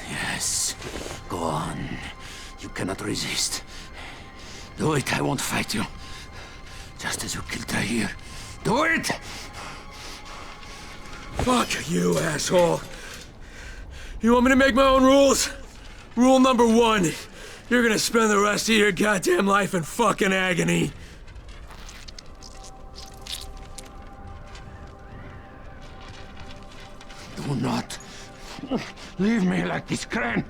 Speaker 12: Yes, go on. You cannot resist.
Speaker 4: Do it, I won't fight you. Just as you killed Tahir. Do it!
Speaker 1: Fuck you, asshole. You want me to make my own rules? Rule number 1. You're gonna spend the rest of your goddamn life in fucking agony.
Speaker 4: Do not leave me like this, Crane.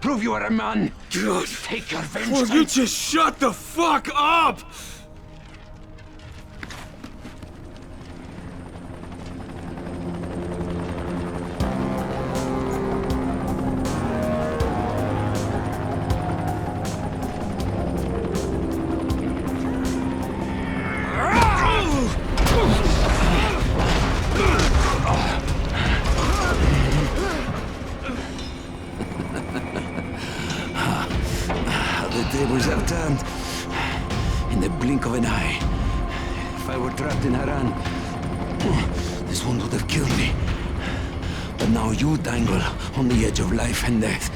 Speaker 4: Prove you are a man.
Speaker 1: God.
Speaker 4: Take your vengeance.
Speaker 1: Will you just shut the fuck up?
Speaker 4: The tables have turned. In the blink of an eye. If I were trapped in Haran, this one would have killed me. But now you dangle on the edge of life and death.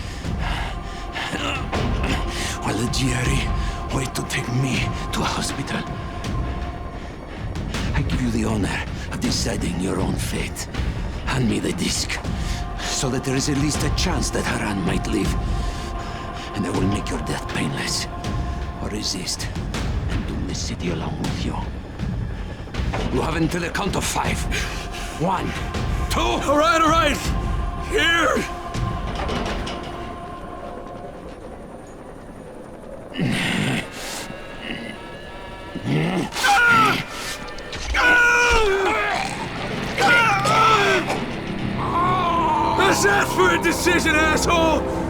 Speaker 4: While the GRE wait to take me to a hospital. I give you the honor of deciding your own fate. Hand me the disc, so that there is at least a chance that Haran might live. And I will make your death painless. Or resist, and doom the city along with you. You have until the count of 5. 1, 2...
Speaker 1: All right. Here! Let's ask for a decision, asshole!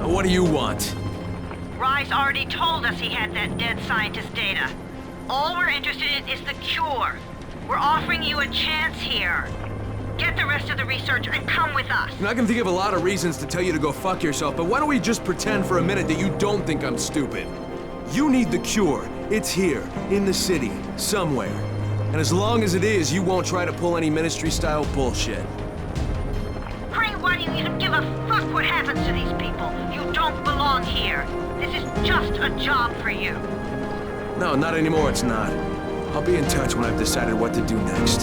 Speaker 1: What do you want?
Speaker 3: Rise already told us he had that dead scientist data. All we're interested in is the cure. We're offering you a chance here. Get the rest of the research and come with us.
Speaker 1: I'm not gonna think of a lot of reasons to tell you to go fuck yourself, but why don't we just pretend for a minute that you don't think I'm stupid? You need the cure. It's here, in the city, somewhere. And as long as it is, you won't try to pull any ministry-style bullshit.
Speaker 3: Crane, why do you even give a fuck what happens to these people? You don't belong here. This is just a job for you.
Speaker 1: No, not anymore, it's not. I'll be in touch when I've decided what to do next.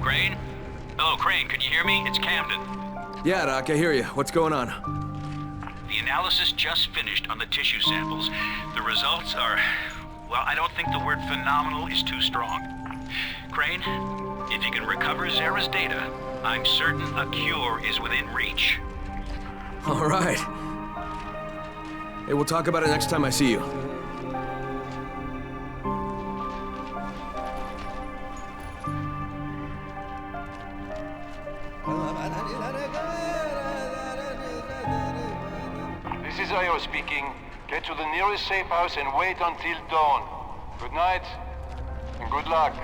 Speaker 2: Crane? Hello, Crane, can you hear me? It's Camden.
Speaker 1: Yeah, Doc, I hear you. What's going on?
Speaker 2: The analysis just finished on the tissue samples. The results are... well, I don't think the word phenomenal is too strong. Crane, if you can recover Zara's data, I'm certain a cure is within reach.
Speaker 1: All right. Hey, we'll talk about it next time I see you.
Speaker 13: This is Io speaking. Get to the nearest safe house and wait until dawn. Good night, and good luck.